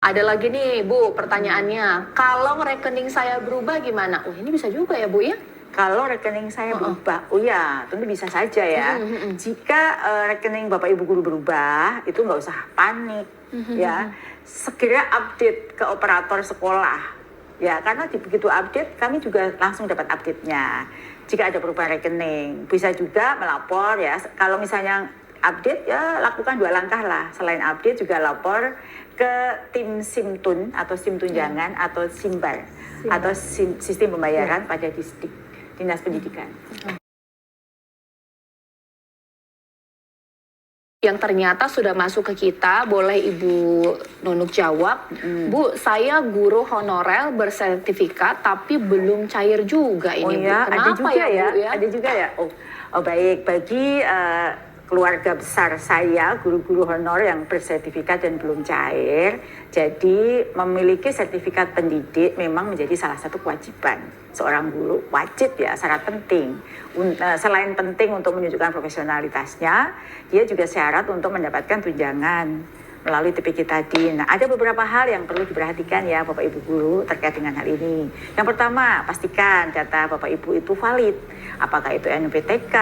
Ada lagi nih Bu pertanyaannya, kalau rekening saya berubah gimana? Oh ini bisa juga ya Bu ya? Kalau rekening saya berubah, oh ya tentu bisa saja ya. Jika rekening Bapak Ibu guru berubah, itu nggak usah panik ya. Segera update ke operator sekolah ya, karena begitu update kami juga langsung dapat update-nya. Jika ada perubahan rekening, bisa juga melapor ya. Kalau misalnya update ya lakukan 2 langkah lah. Selain update juga lapor ke tim Simtun atau SIM tunjangan atau Simbar atau sistem pembayaran pada distrik Dinas Pendidikan. Yang ternyata sudah masuk ke kita, boleh Ibu Nunuk jawab. Bu, saya guru honorer bersertifikat tapi belum cair juga ini. Oh ya, Bu. Kenapa ada juga ya, Bu, ya? ada juga ya. Oh baik, bagi keluarga besar saya, guru-guru honor yang bersertifikat dan belum cair, jadi memiliki sertifikat pendidik memang menjadi salah satu kewajiban seorang guru, wajib ya, syarat penting. Selain penting untuk menunjukkan profesionalitasnya, dia juga syarat untuk mendapatkan tunjangan melalui TPQ tadi. Nah, ada beberapa hal yang perlu diperhatikan ya Bapak Ibu guru terkait dengan hal ini. Yang pertama, pastikan data Bapak Ibu itu valid. Apakah itu NPTK,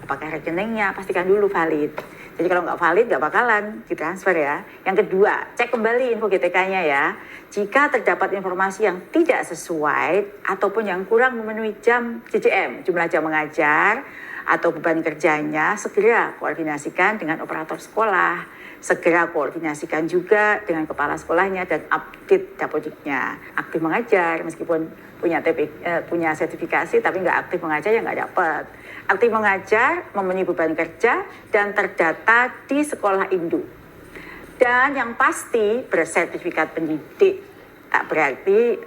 apakah rekeningnya, pastikan dulu valid. Jadi kalau nggak valid, nggak bakalan ditransfer ya. Yang kedua, cek kembali info GTK-nya ya. Jika terdapat informasi yang tidak sesuai ataupun yang kurang memenuhi jam JJM, jumlah jam mengajar, atau beban kerjanya, segera koordinasikan dengan operator sekolah. Segera koordinasikan juga dengan kepala sekolahnya dan update dapodiknya. Aktif mengajar meskipun punya sertifikasi tapi nggak aktif mengajar ya nggak dapat. Aktif mengajar, memenuhi beban kerja dan terdata di sekolah induk. Dan yang pasti bersertifikat pendidik. Tak berarti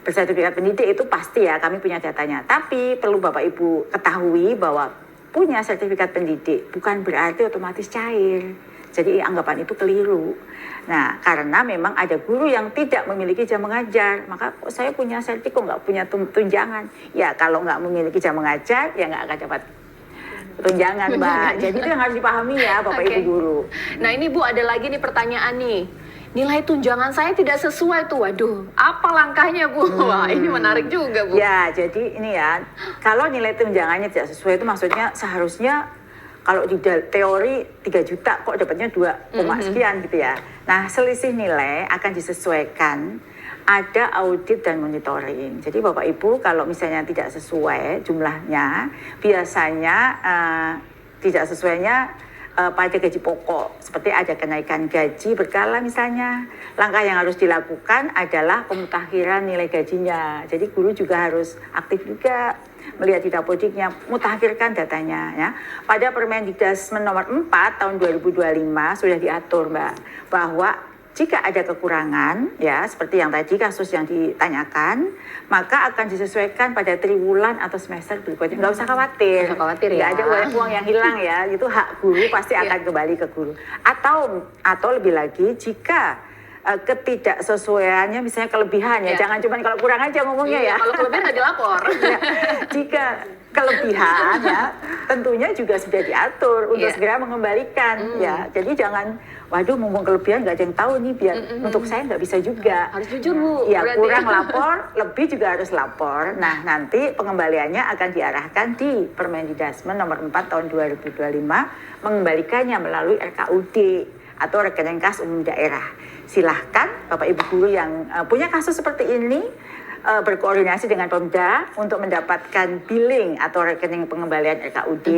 bersertifikat pendidik itu pasti ya, kami punya datanya. Tapi perlu Bapak Ibu ketahui bahwa punya sertifikat pendidik bukan berarti otomatis cair. Jadi anggapan itu keliru. Nah, karena memang ada guru yang tidak memiliki jam mengajar, maka saya punya sertifikat kok nggak punya tunjangan. Ya kalau nggak memiliki jam mengajar, ya nggak akan dapat tunjangan, Mbak. Jadi itu yang harus dipahami ya Bapak Ibu guru. Nah ini Bu ada lagi nih pertanyaan nih. Nilai tunjangan saya tidak sesuai tuh, waduh, apa langkahnya Bu? Wah ini menarik juga Bu. Ya, jadi ini ya, kalau nilai tunjangannya tidak sesuai itu maksudnya seharusnya kalau di teori 3 juta kok dapatnya 2, sekian gitu ya. Nah selisih nilai akan disesuaikan, ada audit dan monitoring. Jadi Bapak Ibu kalau misalnya tidak sesuai jumlahnya, biasanya tidak sesuainya pada gaji pokok. Seperti ada kenaikan gaji berkala misalnya. Langkah yang harus dilakukan adalah pemutakhiran nilai gajinya. Jadi guru juga harus aktif juga melihat di dapodiknya, mutakhirkan datanya ya. Pada Permendikbud nomor 4 tahun 2025 sudah diatur Mbak, bahwa jika ada kekurangan ya seperti yang tadi kasus yang ditanyakan, maka akan disesuaikan pada triwulan atau semester berikutnya. Nggak usah khawatir. Nggak usah khawatir ya. Nggak ada uang yang hilang ya. Itu hak guru pasti akan kembali ke guru. Atau lebih lagi jika ketidaksesuaiannya misalnya kelebihan ya, jangan cuma kalau kurang aja ngomongnya ya. Kalau kelebihan nggak dilapor. Ya, jika kelebihan ya tentunya juga sudah diatur untuk segera mengembalikan ya. Jadi jangan waduh mumpung kelebihan nggak ada yang tahu nih biar untuk saya nggak bisa juga. Harus jujur Bu. Ya kurang lapor, lebih juga harus lapor. Nah nanti pengembaliannya akan diarahkan di Permendikbud nomor 4 tahun 2025 mengembalikannya melalui RKUD atau rekening kas umum daerah. Silahkan Bapak Ibu guru yang punya kasus seperti ini berkoordinasi dengan Pemda untuk mendapatkan billing atau rekening pengembalian RKUD.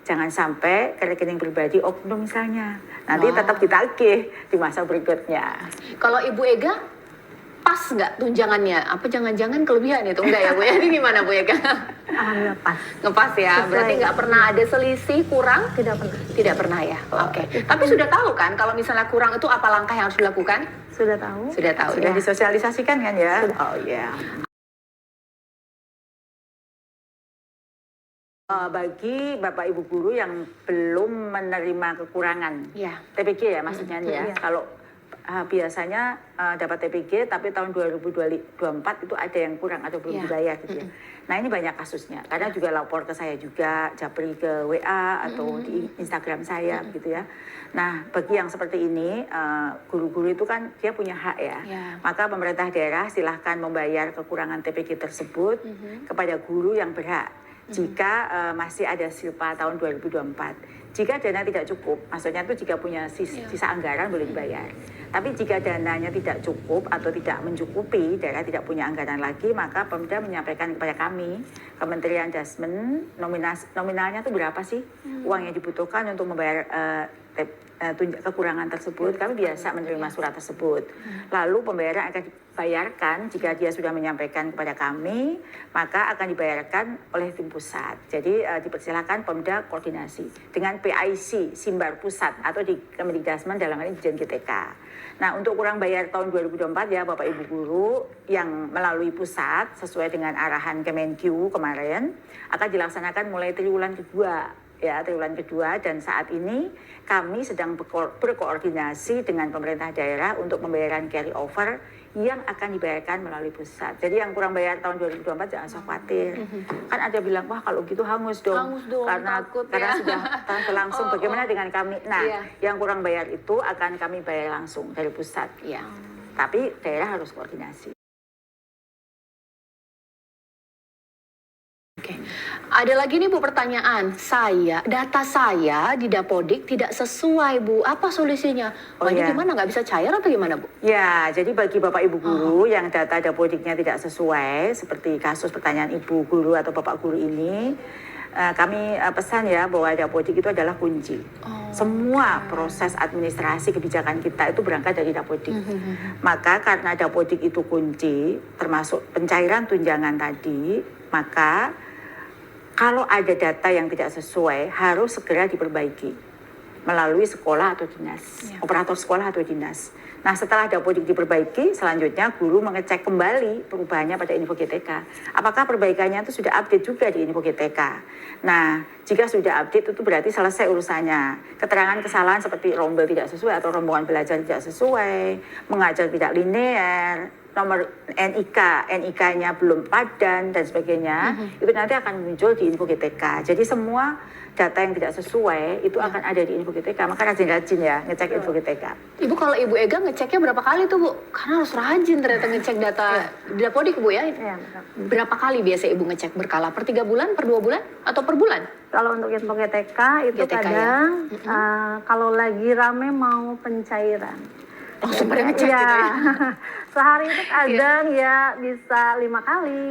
Jangan sampai ke rekening pribadi oknum misalnya. Nanti tetap ditagih di masa berikutnya. Kalau Ibu Ega pas nggak tunjangannya? Apa jangan-jangan kelebihan itu? Enggak ya Bu ya? Ini gimana Bu Ega? Alhamdulillah pas. Ngepas ya, berarti nggak pernah ada selisih kurang? Tidak pernah. Tidak pernah ya, oke. Tapi sudah tahu kan kalau misalnya kurang itu apa langkah yang harus dilakukan? Sudah tahu. Sudah tahu. Sudah ya? disosialisasikan kan ya? Sudah. Oh ya. Bagi Bapak Ibu guru yang belum menerima kekurangan Ya. TPQ ya maksudnya ya. Kalau biasanya dapat TPG tapi tahun 2024 itu ada yang kurang atau belum dibayar gitu ya. Nah ini banyak kasusnya karena juga lapor ke saya juga, japri ke WA atau di Instagram saya gitu ya. Nah bagi yang seperti ini guru-guru itu kan dia punya hak ya. Maka pemerintah daerah silahkan membayar kekurangan TPG tersebut kepada guru yang berhak jika masih ada silpa tahun 2024. Jika dana tidak cukup, maksudnya itu jika punya sisa anggaran boleh dibayar. Tapi jika dananya tidak cukup atau tidak mencukupi, daerah tidak punya anggaran lagi, maka Pemda menyampaikan kepada kami, Kementerian Dasmen, nominalnya itu berapa sih uang yang dibutuhkan untuk membayar kekurangan tersebut. Kami biasa menerima surat tersebut. Lalu pembayaran akan dibayarkan jika dia sudah menyampaikan kepada kami, maka akan dibayarkan oleh tim pusat. Jadi dipersilakan Pemda koordinasi dengan PIC Simbar Pusat atau di Kemendikdasmen dalam hal ini Dijen GTK. Nah untuk kurang bayar tahun 2024 ya Bapak Ibu Guru yang melalui pusat sesuai dengan arahan Kemenkyu kemarin akan dilaksanakan mulai triwulan kedua. Ya, triwulan kedua dan saat ini kami sedang berkoordinasi dengan pemerintah daerah untuk pembayaran carry over yang akan dibayarkan melalui pusat. Jadi yang kurang bayar tahun 2024 jangan usah khawatir. Kan ada bilang, wah kalau gitu hangus dong karena sudah transfer langsung. Bagaimana dengan kami? Nah, yang kurang bayar itu akan kami bayar langsung dari pusat. Tapi daerah harus koordinasi. Ada lagi nih Bu pertanyaan, data saya di Dapodik tidak sesuai Bu, apa solusinya? Ini gimana, nggak bisa cair atau gimana Bu? Ya, jadi bagi Bapak Ibu Guru yang data Dapodiknya tidak sesuai, seperti kasus pertanyaan Ibu Guru atau Bapak Guru ini, kami pesan ya bahwa Dapodik itu adalah kunci. Semua proses administrasi kebijakan kita itu berangkat dari Dapodik. Maka karena Dapodik itu kunci, termasuk pencairan tunjangan tadi, maka kalau ada data yang tidak sesuai harus segera diperbaiki melalui sekolah atau dinas, operator sekolah atau dinas. Nah setelah Dapodik diperbaiki, selanjutnya guru mengecek kembali perubahannya pada info GTK. Apakah perbaikannya itu sudah update juga di info GTK? Nah jika sudah update itu berarti selesai urusannya. Keterangan kesalahan seperti rombel tidak sesuai atau rombongan belajar tidak sesuai, mengajar tidak linear, nomor NIK-nya belum padan dan sebagainya, itu nanti akan muncul di info GTK. Jadi semua data yang tidak sesuai itu akan ada di info GTK. Maka rajin-rajin ya ngecek info GTK. Ibu kalau Ibu Ega ngeceknya berapa kali tuh Bu? Karena harus rajin ternyata ngecek data di Dapodik Bu ya. Berapa kali biasa Ibu ngecek berkala? Per 3 bulan, per 2 bulan, atau per bulan? Kalau untuk info GTK itu kadang kalau lagi rame mau pencairan. Langsung pada ngecek gitu ya? Sehari itu kadang ya bisa 5 kali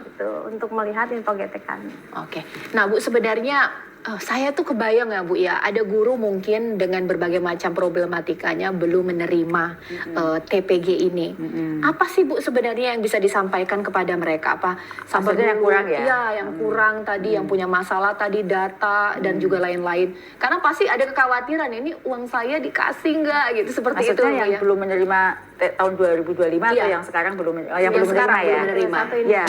gitu untuk melihat info GTK. Oke. Nah Bu sebenarnya saya tuh kebayang ya Bu ya, ada guru mungkin dengan berbagai macam problematikanya belum menerima TPG ini. Apa sih Bu sebenarnya yang bisa disampaikan kepada mereka? Apa sampai yang kurang ya? Iya, yang kurang tadi, yang punya masalah tadi data dan juga lain-lain. Karena pasti ada kekhawatiran ini uang saya dikasih nggak gitu seperti maksudnya itu yang ya. belum menerima tahun 2025 atau yang sekarang belum yang belum sekarang menerima belum menerima. ya.